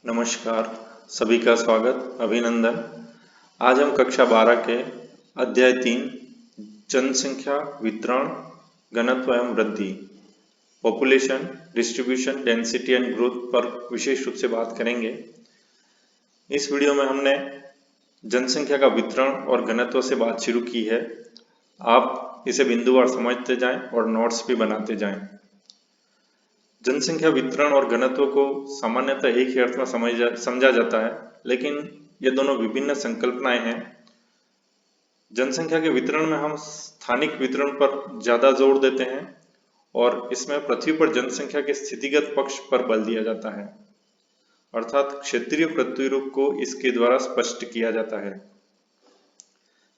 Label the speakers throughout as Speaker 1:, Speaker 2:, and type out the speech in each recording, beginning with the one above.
Speaker 1: नमस्कार, सभी का स्वागत, अभिनंदन। आज हम कक्षा 12 के अध्याय 3 जनसंख्या वितरण, घनत्व एवं वृद्धि, population distribution, density and growth पर विशेष रूप से बात करेंगे। इस वीडियो में हमने जनसंख्या का वितरण और घनत्व से बात शुरू की है। आप इसे बिंदुवार समझते जाएं और नोट्स भी बनाते जाएं। जनसंख्या वितरण और घनत्व को सामान्यतः एक ही अर्थ में समझा जाता है, लेकिन ये दोनों विभिन्न संकल्पनाएं हैं। जनसंख्या के वितरण में हम स्थानिक वितरण पर ज्यादा जोर देते हैं और इसमें पृथ्वी पर जनसंख्या के स्थितिगत पक्ष पर बल दिया जाता है, अर्थात क्षेत्रीय प्रतिरूप को इसके द्वारा स्पष्ट किया जाता है।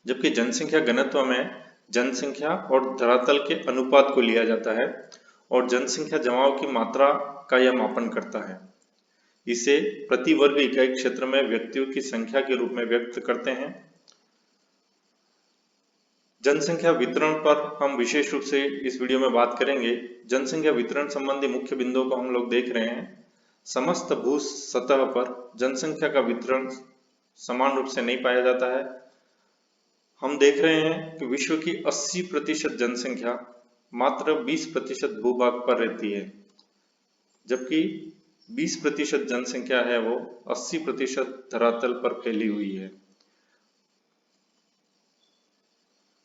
Speaker 1: जबकि जनसंख्या घनत्व में जनसंख्या और धरातल के अनुपात को लिया जाता है और जनसंख्या जमाव की मात्रा का यह मापन करता है। इसे प्रति वर्ग इकाई क्षेत्र में व्यक्तियों की संख्या के रूप में व्यक्त करते हैं। जनसंख्या वितरण पर हम विशेष रूप से इस वीडियो में बात करेंगे। जनसंख्या वितरण संबंधी मुख्य बिंदुओं को हम लोग देख रहे हैं। समस्त भू सतह पर जनसंख्या का वितरण समान रूप से नहीं पाया जाता है। हम देख रहे हैं कि विश्व की 80% जनसंख्या मात्र 20% भूभाग पर रहती है, जबकि 20% जनसंख्या है वो 80% धरातल पर फैली हुई है।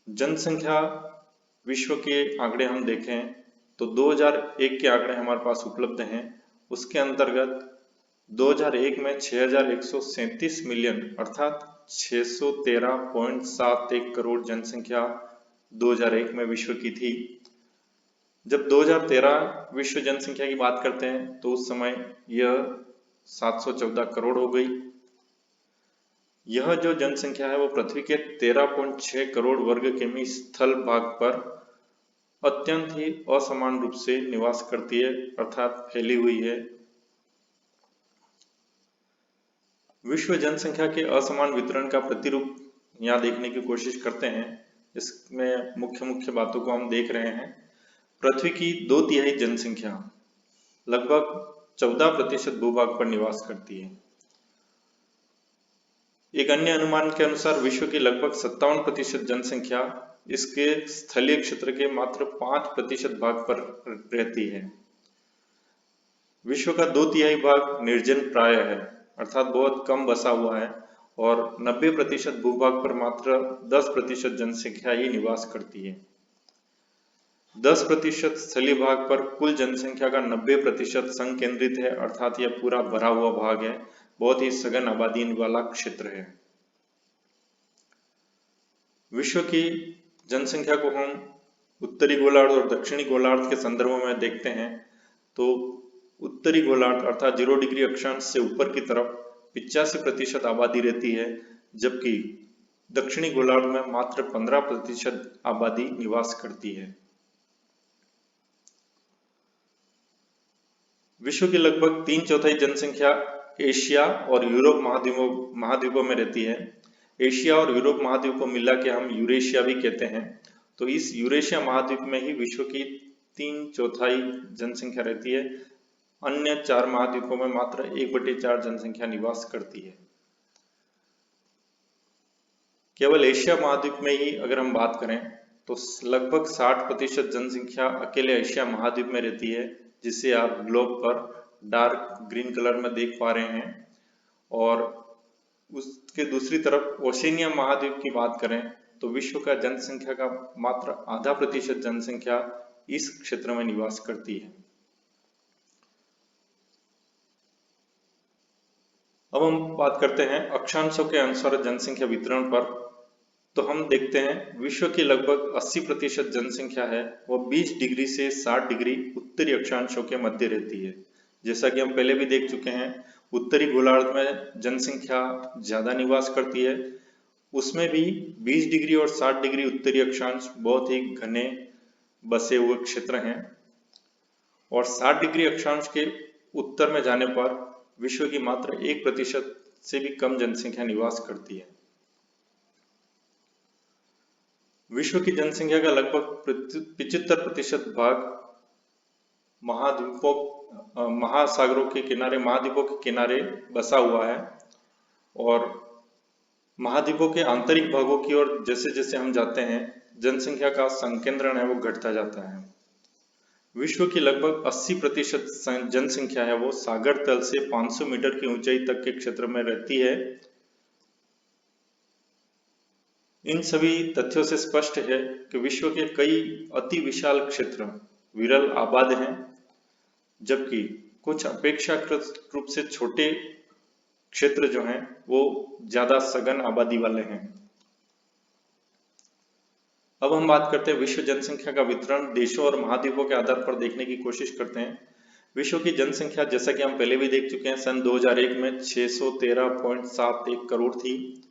Speaker 1: जनसंख्या विश्व के आंकड़े हम देखें तो 2001 के आंकड़े हमारे पास उपलब्ध हैं। उसके अंतर्गत 2001 में 6137 मिलियन अर्थात 613.71 करोड़ जनसंख्या 2001 में विश्व की थी। जब 2013 विश्व जनसंख्या की बात करते हैं तो उस समय यह 714 करोड़ हो गई। यह जो जनसंख्या है वो पृथ्वी के 13.6 करोड़ वर्ग किमी स्थल भाग पर अत्यंत ही असमान रूप से निवास करती है, अर्थात फैली हुई है। विश्व जनसंख्या के असमान वितरण का प्रतिरूप यहाँ देखने की कोशिश करते हैं। इसमें मुख्य बातों को हम देख रहे हैं। पृथ्वी की 2/3 जनसंख्या लगभग 14% भूभाग पर निवास करती है। एक अन्य अनुमान के अनुसार विश्व की लगभग 57% जनसंख्या इसके स्थलीय क्षेत्र के मात्र 5% भाग पर रहती है। विश्व का 2/3 भाग निर्जन प्राय है, अर्थात बहुत कम बसा हुआ है, और 90% भूभाग पर मात्र 10% जनसंख्या ही निवास करती है। 10% स्थलीय भाग पर कुल जनसंख्या का 90% संकेंद्रित है, अर्थात यह पूरा भरा हुआ भाग है, बहुत ही सघन आबादी वाला क्षेत्र है। विश्व की जनसंख्या को हम उत्तरी गोलार्ध और दक्षिणी गोलार्ध के संदर्भ में देखते हैं तो उत्तरी गोलार्ध अर्थात 0 डिग्री अक्षांश से ऊपर की तरफ 85% आबादी रहती है, जबकि दक्षिणी गोलार्ध में मात्र 15% आबादी निवास करती है। विश्व की लगभग 3/4 जनसंख्या एशिया और यूरोप महाद्वीपों में रहती है। एशिया और यूरोप महाद्वीप को मिला के हम यूरेशिया भी कहते हैं। तो इस यूरेशिया महाद्वीप में ही विश्व की 3/4 जनसंख्या रहती है। अन्य 4 महाद्वीपों में मात्र 1/4 जनसंख्या निवास करती है। केवल एशिया महाद्वीप में ही अगर हम बात करें तो लगभग 60% जनसंख्या अकेले एशिया महाद्वीप में रहती है, जिसे आप ग्लोब पर डार्क ग्रीन कलर में देख पा रहे हैं। और उसके दूसरी तरफ ओशिनिया महाद्वीप की बात करें तो विश्व का जनसंख्या का मात्र 0.5% जनसंख्या इस क्षेत्र में निवास करती है। अब हम बात करते हैं अक्षांशों के अनुसार जनसंख्या वितरण पर। तो हम देखते हैं विश्व की लगभग 80% जनसंख्या है वो 20 डिग्री से 60 डिग्री उत्तरी अक्षांशों के मध्य रहती है। जैसा कि हम पहले भी देख चुके हैं, उत्तरी गोलार्ध में जनसंख्या ज्यादा निवास करती है। उसमें भी 20 डिग्री और 60 डिग्री उत्तरी अक्षांश बहुत ही घने बसे हुए क्षेत्र हैं, और 60 डिग्री अक्षांश के उत्तर में जाने पर विश्व की मात्र 1% से भी कम जनसंख्या निवास करती है। विश्व की जनसंख्या का लगभग 75% भाग महासागरों के किनारे, महाद्वीपों के किनारे बसा हुआ है। और महाद्वीपों के आंतरिक भागों की ओर जैसे जैसे हम जाते हैं, जनसंख्या का संकेंद्रण है वो घटता जाता है। विश्व की लगभग 80% जनसंख्या है वो सागर तल से 500 मीटर की ऊंचाई तक के क्षेत्र में रहती है। इन सभी तथ्यों से स्पष्ट है कि विश्व के कई अति विशाल क्षेत्र विरल आबाद हैं, जबकि कुछ अपेक्षाकृत रूप से छोटे क्षेत्र जो हैं वो ज्यादा सघन आबादी वाले हैं। अब हम बात करते हैं विश्व जनसंख्या का वितरण देशों और महाद्वीपों के आधार पर देखने की कोशिश करते हैं। विश्व की जनसंख्या, जैसा कि हम पहले भी देख चुके हैं, सन 2001 में 613.71 करोड़ थी।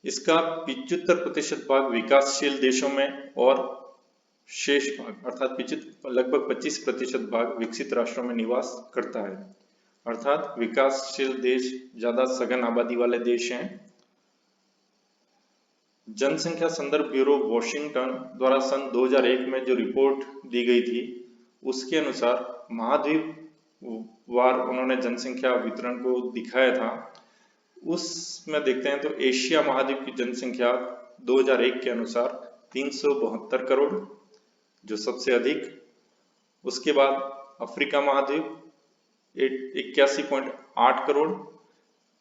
Speaker 1: इसका 75% भाग विकासशील देशों में और शेष भाग अर्थात लगभग 25% भाग विकसित राष्ट्रों में निवास करता है। अर्थात विकासशील देश ज्यादा सघन आबादी वाले देश हैं। जनसंख्या संदर्भ ब्यूरो वॉशिंगटन द्वारा सन 2001 में जो रिपोर्ट दी गई थी, उसके अनुसार महाद्वीप वार उन्होंने जनसंख्या वितरण को दिखाया था। उसमें देखते हैं तो एशिया महाद्वीप की जनसंख्या 2001 के अनुसार 372 करोड़, जो सबसे अधिक। उसके बाद अफ्रीका महाद्वीप 81.8 करोड़।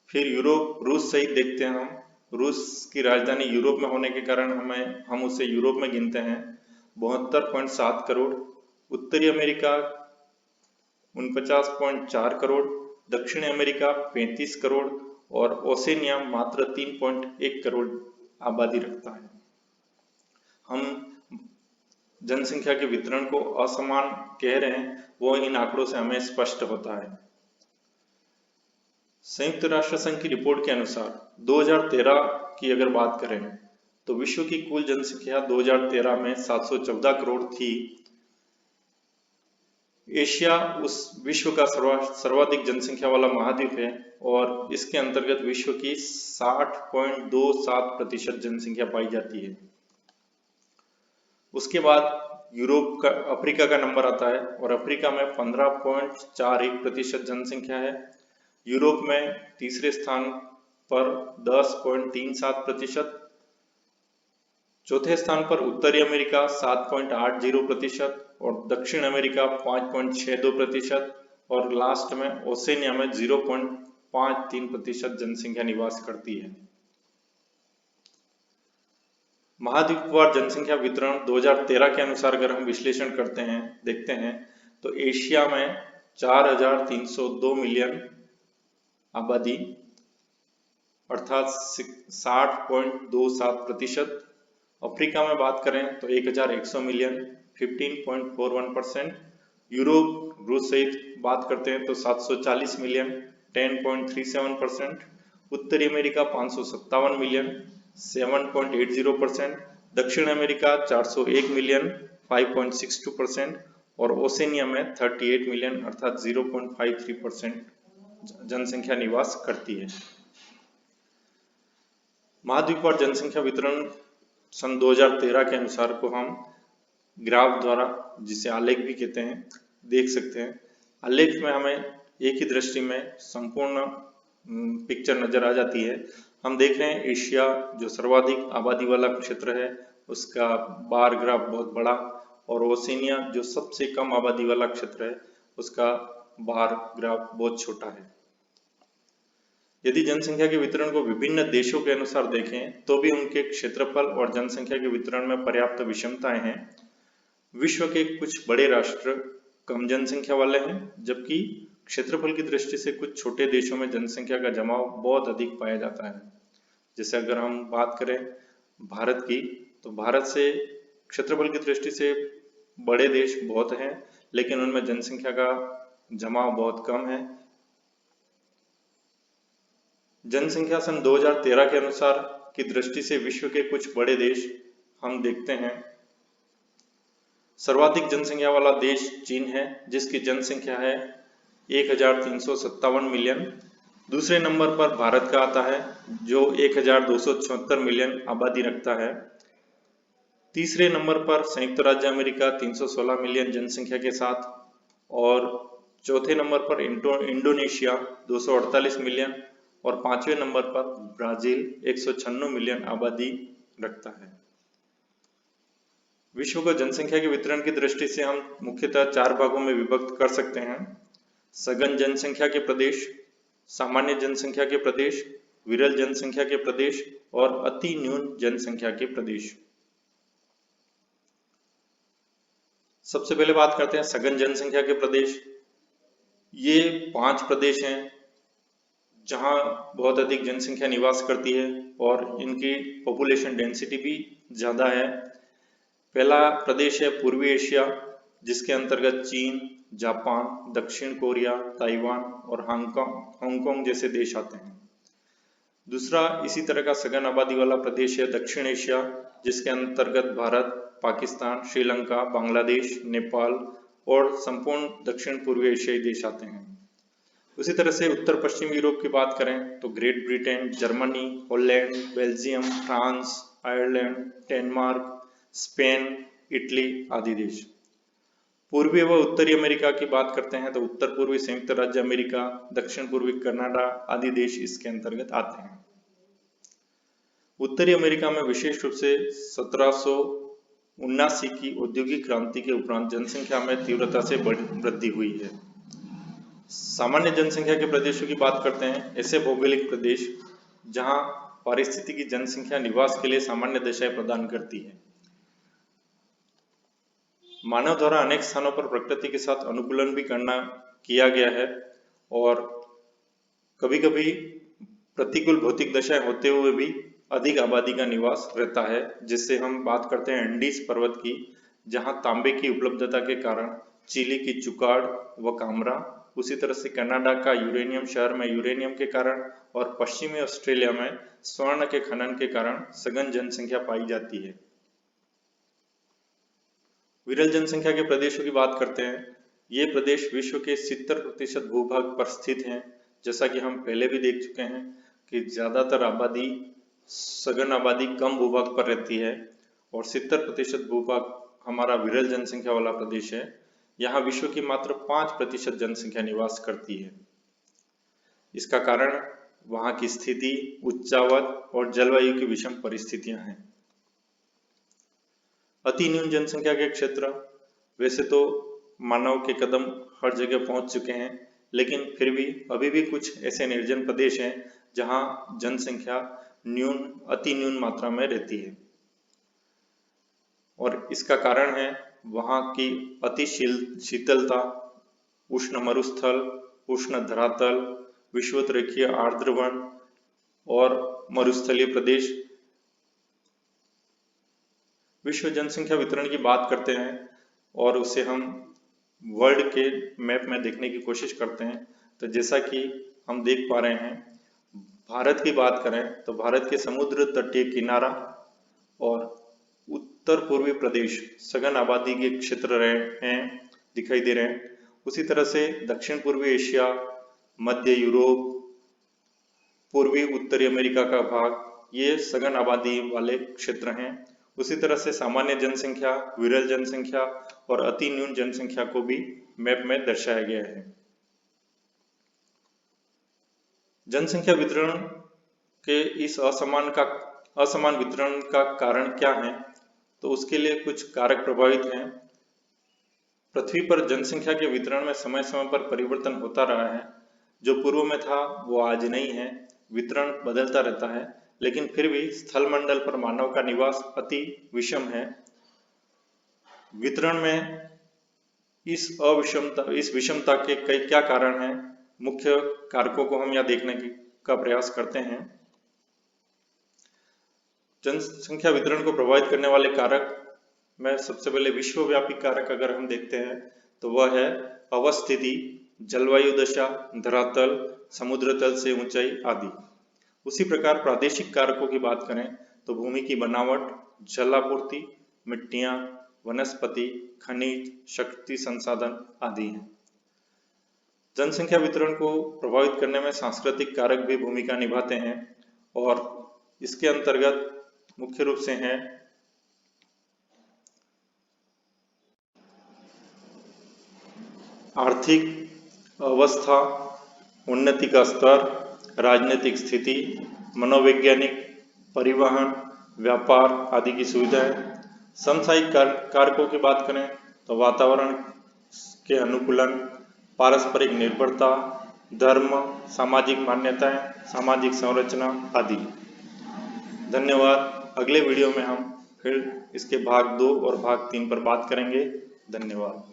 Speaker 1: फिर यूरोप, रूस सहित देखते हैं हम, रूस की राजधानी यूरोप में होने के कारण हम उसे यूरोप में गिनते हैं, 72.7 करोड़। उत्तरी अमेरिका 49.4 करोड़, दक्षिण अमेरिका 35 करोड़ और ओसेनिया मात्र 3.1 करोड़ आबादी रखता है। हम जनसंख्या के वितरण को असमान कह रहे हैं, वो इन आंकड़ों से हमें स्पष्ट होता है। संयुक्त राष्ट्र संघ की रिपोर्ट के अनुसार 2013 की अगर बात करें तो विश्व की कुल जनसंख्या 2013 में 714 करोड़ थी। एशिया उस विश्व का सर्वाधिक जनसंख्या वाला महाद्वीप है और इसके अंतर्गत विश्व की 60.27% जनसंख्या पाई जाती है। उसके बाद अफ्रीका का नंबर आता है और अफ्रीका में 15.41% जनसंख्या है। यूरोप में तीसरे स्थान पर 10.37%, चौथे स्थान पर उत्तरी अमेरिका 7.80% और दक्षिण अमेरिका 5.62% और लास्ट में ओसेनिया में 0.53% जनसंख्या निवास करती है। महाद्वीपवार जनसंख्या वितरण 2013 के अनुसार अगर हम विश्लेषण करते हैं, देखते हैं तो एशिया में 4302 मिलियन आबादी अर्थात 60.27%। अफ्रीका में बात करें तो 1100 मिलियन 15.41%। यूरोप, रूस सहित बात करते हैं तो 740 मिलियन 10.37%। उत्तरी अमेरिका 557 मिलियन 7.80%। दक्षिण अमेरिका 401 मिलियन 5.62% और ओसेनिया में 38 मिलियन अर्थात 0.53% जनसंख्या निवास करती है। महाद्वीप और जनसंख्या वितरण सन 2013 के अनुसार को हम ग्राफ द्वारा, जिसे आलेख भी कहते हैं, देख सकते हैं। आलेख में हमें एक ही दृष्टि में संपूर्ण पिक्चर नजर आ जाती है। हम देख रहे हैं एशिया जो सर्वाधिक आबादी वाला क्षेत्र है उसका बार ग्राफ बहुत बड़ा और ओसेनिया जो सबसे कम आबादी वाला क्षेत्र है उसका बार ग्राफ बहुत छोटा है। यदि जनसंख्या के वितरण को विभिन्न देशों के अनुसार देखें तो भी उनके क्षेत्रफल और जनसंख्या के वितरण में पर्याप्त विषमताएं हैं। विश्व के कुछ बड़े राष्ट्र कम जनसंख्या वाले हैं, जबकि क्षेत्रफल की दृष्टि से कुछ छोटे देशों में जनसंख्या का जमाव बहुत अधिक पाया जाता है। जैसे अगर हम बात करें भारत की, तो भारत से क्षेत्रफल की दृष्टि से बड़े देश बहुत हैं, लेकिन उनमें जनसंख्या का जमाव बहुत कम है। जनसंख्या सन 2013 के अनुसार की दृष्टि से विश्व के कुछ बड़े देश हम देखते हैं। सर्वाधिक जनसंख्या वाला देश चीन है, जिसकी जनसंख्या है 1357 मिलियन। दूसरे नंबर पर भारत का आता है जो 1276 मिलियन आबादी रखता है। तीसरे नंबर पर संयुक्त राज्य अमेरिका 316 मिलियन जनसंख्या के साथ। और चौथे नंबर पर इंडोनेशिया 248 मिलियन और पांचवें नंबर पर ब्राजील 196 मिलियन आबादी रखता है। विश्व को जनसंख्या के वितरण की दृष्टि से हम मुख्यतः 4 भागों में विभक्त कर सकते हैं। सघन जनसंख्या के प्रदेश, सामान्य जनसंख्या के प्रदेश, विरल जनसंख्या के प्रदेश और अति न्यून जनसंख्या के प्रदेश। सबसे पहले बात करते हैं सघन जनसंख्या के प्रदेश। ये 5 प्रदेश हैं जहां बहुत अधिक जनसंख्या निवास करती है और इनकी पॉपुलेशन डेंसिटी भी ज्यादा है। पहला प्रदेश है पूर्वी एशिया, जिसके अंतर्गत चीन, जापान, दक्षिण कोरिया, ताइवान और हांगकांग जैसे देश आते हैं। दूसरा इसी तरह का सघन आबादी वाला प्रदेश है दक्षिण एशिया, जिसके अंतर्गत भारत, पाकिस्तान, श्रीलंका, बांग्लादेश, नेपाल और संपूर्ण दक्षिण पूर्वी एशियाई देश आते हैं। उसी तरह से उत्तर पश्चिम यूरोप की बात करें तो great Britain, Germany, Holland, Belgium, France, Ireland, Denmark, Spain, Italy आदि देश। पूर्वी व उत्तरी अमेरिका की बात करते हैं तो उत्तर पूर्वी संयुक्त राज्य अमेरिका, दक्षिण पूर्वी कनाडा आदि देश इसके अंतर्गत आते हैं। उत्तरी अमेरिका में विशेष रूप से 1779 की औद्योगिक क्रांति के उपरांत जनसंख्या में तीव्रता से वृद्धि हुई है। सामान्य जनसंख्या के प्रदेशों की बात करते हैं, ऐसे भौगोलिक प्रदेश जहां पारिस्थितिकी जनसंख्या निवास के लिए सामान्य दशाएं प्रदान करती है। मानव द्वारा अनेक स्थानों पर प्रकृति के साथ अनुकूलन भी किया गया है और कभी कभी प्रतिकूल भौतिक दशाएं होते हुए भी अधिक आबादी का निवास रहता है, जिससे हम बात करते हैं एंडीज पर्वत की, जहां तांबे की उपलब्धता के कारण चिली की चुकाड़ व कामरा, उसी तरह से कनाडा का यूरेनियम शहर में यूरेनियम के कारण और पश्चिमी ऑस्ट्रेलिया में स्वर्ण के खनन के कारण सघन जनसंख्या पाई जाती है। विरल जनसंख्या के प्रदेशों की बात करते हैं। ये प्रदेश विश्व के 70% भूभाग पर स्थित हैं। जैसा कि हम पहले भी देख चुके हैं कि ज्यादातर आबादी, सघन आबादी कम भूभाग पर रहती है और 70% भूभाग हमारा विरल जनसंख्या वाला प्रदेश है। यहाँ विश्व की मात्र 5% जनसंख्या निवास करती है। इसका कारण वहाँ की स्थिति, उच्चावत और जलवायु की विषम परिस्थितियां हैं। अति न्यून जनसंख्या के क्षेत्र, वैसे तो मानव के कदम हर जगह पहुंच चुके हैं, लेकिन फिर भी अभी भी कुछ ऐसे निर्जन प्रदेश हैं जहां जनसंख्या अति न्यून मात्रा में रहती है और इसका कारण है वहां की अति शीतलता, उष्ण मरुस्थल, उष्ण धरातल, विषुवत-रेखीय आर्द्र वन और मरुस्थलीय प्रदेश। विश्व जनसंख्या वितरण की बात करते हैं और उसे हम वर्ल्ड के मैप में देखने की कोशिश करते हैं, तो जैसा कि हम देख पा रहे हैं, भारत की बात करें तो भारत के समुद्र तटीय किनारा और उत्तर पूर्वी प्रदेश सघन आबादी के क्षेत्र दिखाई दे रहे हैं। उसी तरह से दक्षिण पूर्वी एशिया, मध्य यूरोप, पूर्वी उत्तरी अमेरिका का भाग, ये सघन आबादी वाले क्षेत्र हैं। उसी तरह से सामान्य जनसंख्या, विरल जनसंख्या और अति न्यून जनसंख्या को भी मैप में दर्शाया गया है। जनसंख्या वितरण के इस असमान वितरण का कारण क्या है? तो उसके लिए कुछ कारक प्रभावित हैं। पृथ्वी पर जनसंख्या के वितरण में समय समय पर परिवर्तन होता रहा है। जो पूर्व में था वो आज नहीं है, वितरण बदलता रहता है, लेकिन फिर भी स्थल मंडल पर मानव का निवास अति विषम है। वितरण में इस विषमता के कई क्या कारण हैं? मुख्य कारकों को हम यहाँ देखने का प्रयास करते हैं। जनसंख्या वितरण को प्रभावित करने वाले कारक में सबसे पहले विश्वव्यापी कारक अगर हम देखते हैं तो वह है अवस्थिति, जलवायु दशा, धरातल, समुद्र तल से ऊंचाई आदि। उसी प्रकार प्रादेशिक कारकों की बात करें तो भूमि की बनावट, जलापूर्ति, मिट्टियां, वनस्पति, खनिज, शक्ति संसाधन आदि हैं। जनसंख्या वितरण को प्रभावित करने में सांस्कृतिक कारक भी भूमिका निभाते हैं और इसके अंतर्गत मुख्य रूप से हैं आर्थिक अवस्था, उन्नति का स्तर, राजनीतिक स्थिति, मनोवैज्ञानिक, परिवहन, व्यापार आदि की सुविधाएं। समसामयिक कारकों की बात करें तो वातावरण के अनुकूलन, पारस्परिक निर्भरता, धर्म, सामाजिक मान्यताएं, सामाजिक संरचना आदि। धन्यवाद। अगले वीडियो में हम फिर इसके भाग 2 और भाग 3 पर बात करेंगे। धन्यवाद।